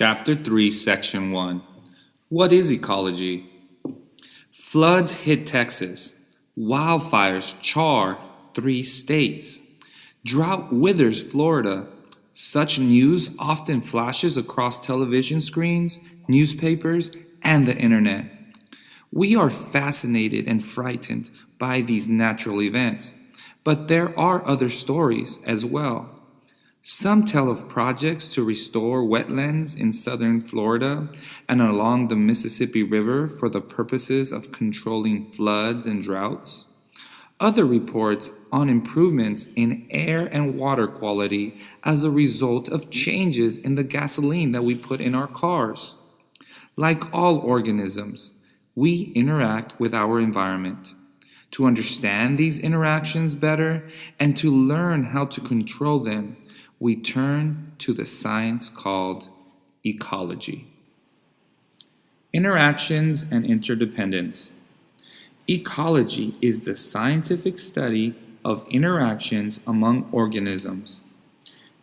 Chapter 3, Section 1. What is ecology? Floods hit Texas. Wildfires char 3 states. Drought withers Florida. Such news often flashes across television screens, newspapers, and the internet. We are fascinated and frightened by these natural events, but there are other stories as well. Some tell of projects to restore wetlands in southern Florida and along the Mississippi River for the purposes of controlling floods and droughts. Other reports on improvements in air and water quality as a result of changes in the gasoline that we put in our cars. Like all organisms, we interact with our environment. To understand these interactions better and to learn how to control them, we turn to the science called ecology. Interactions and interdependence. Ecology is the scientific study of interactions among organisms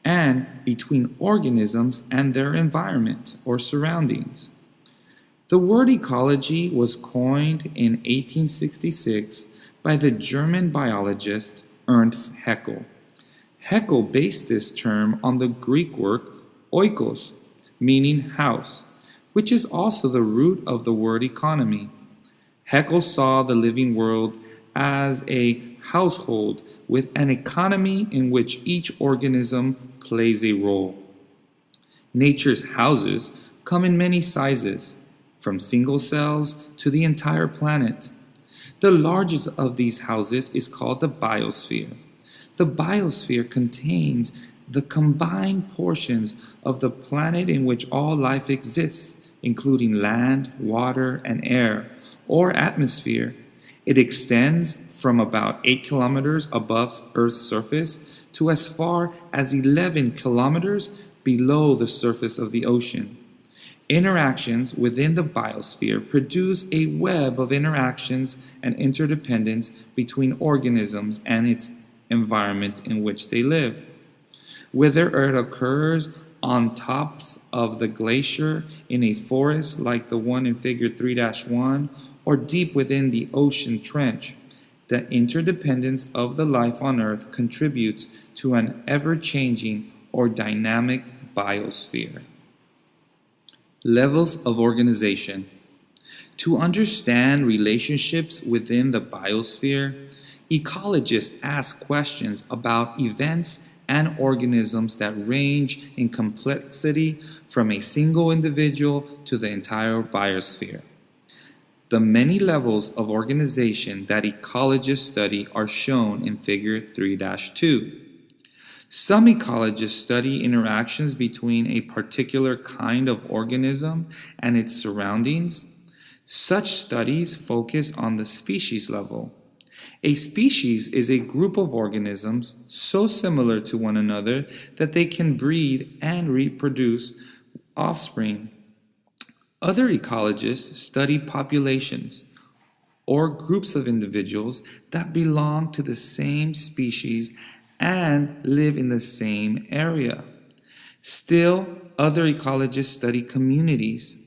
and between organisms and their environment or surroundings. The word ecology was coined in 1866 by the German biologist Ernst Haeckel. Haeckel based this term on the Greek word oikos, meaning house, which is also the root of the word economy. Haeckel saw the living world as a household with an economy in which each organism plays a role. Nature's houses come in many sizes, from single cells to the entire planet. The largest of these houses is called the biosphere. The biosphere contains the combined portions of the planet in which all life exists, including land, water, and air, or atmosphere. It extends from about 8 kilometers above Earth's surface to as far as 11 kilometers below the surface of the ocean. Interactions within the biosphere produce a web of interactions and interdependence between organisms and its environment in which they live. Whether it occurs on tops of the glacier in a forest like the one in Figure 3-1 or deep within the ocean trench, the interdependence of the life on Earth contributes to an ever-changing or dynamic biosphere. Levels of organization. To understand relationships within the biosphere, ecologists ask questions about events and organisms that range in complexity from a single individual to the entire biosphere. The many levels of organization that ecologists study are shown in Figure 3-2. Some ecologists study interactions between a particular kind of organism and its surroundings. Such studies focus on the species level. A species is a group of organisms so similar to one another that they can breed and reproduce offspring. Other ecologists study populations or groups of individuals that belong to the same species and live in the same area. Still, other ecologists study communities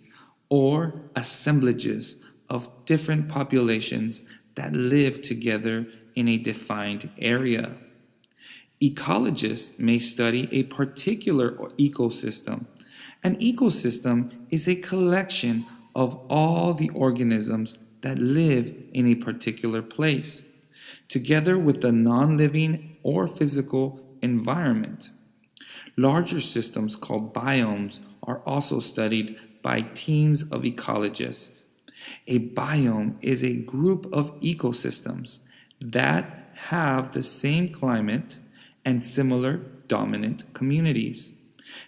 or assemblages of different populations that live together in a defined area. Ecologists may study a particular ecosystem. An ecosystem is a collection of all the organisms that live in a particular place, together with the non-living or physical environment. Larger systems called biomes are also studied by teams of ecologists. A biome is a group of ecosystems that have the same climate and similar dominant communities.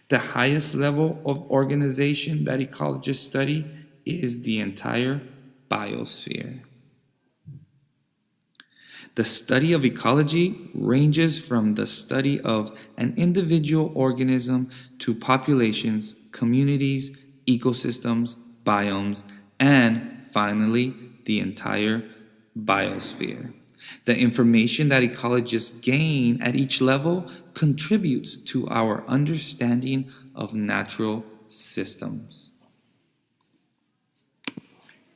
The highest level of organization that ecologists study is the entire biosphere. The study of ecology ranges from the study of an individual organism to populations, communities, ecosystems, biomes, and finally, the entire biosphere. The information that ecologists gain at each level contributes to our understanding of natural systems.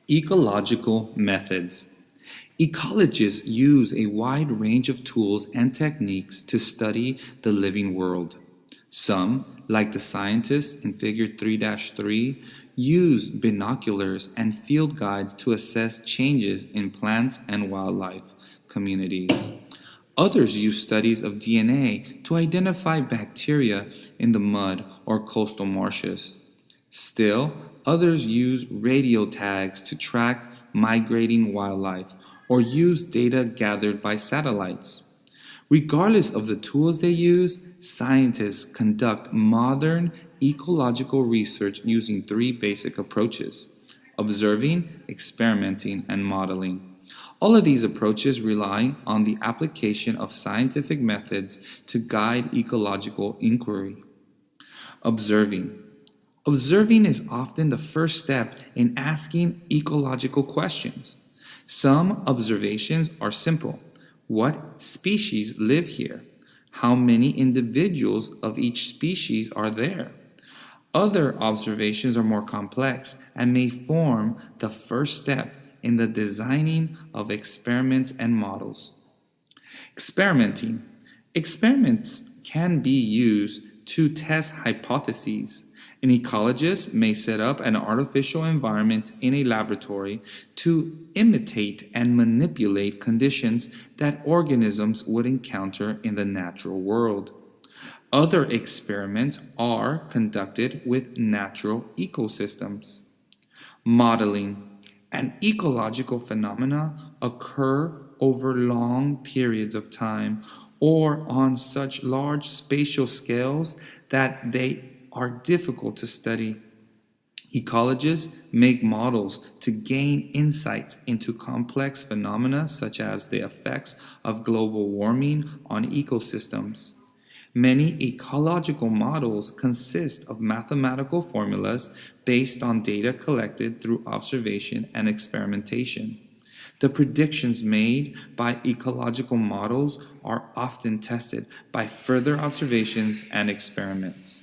Ecological methods. Ecologists use a wide range of tools and techniques to study the living world. Some, like the scientists in Figure 3-3, use binoculars and field guides to assess changes in plants and wildlife communities. Others use studies of DNA to identify bacteria in the mud or coastal marshes. Still, others use radio tags to track migrating wildlife or use data gathered by satellites. Regardless of the tools they use, scientists conduct modern ecological research using three basic approaches: observing, experimenting, and modeling. All of these approaches rely on the application of scientific methods to guide ecological inquiry. Observing. Observing is often the first step in asking ecological questions. Some observations are simple. What species live here? How many individuals of each species are there? Other observations are more complex and may form the first step in the designing of experiments and models. Experimenting. Experiments can be used to test hypotheses. An ecologist may set up an artificial environment in a laboratory to imitate and manipulate conditions that organisms would encounter in the natural world. Other experiments are conducted with natural ecosystems. Modeling. An ecological phenomena occur over long periods of time or on such large spatial scales that they are difficult to study. Ecologists make models to gain insight into complex phenomena such as the effects of global warming on ecosystems. Many ecological models consist of mathematical formulas based on data collected through observation and experimentation. The predictions made by ecological models are often tested by further observations and experiments.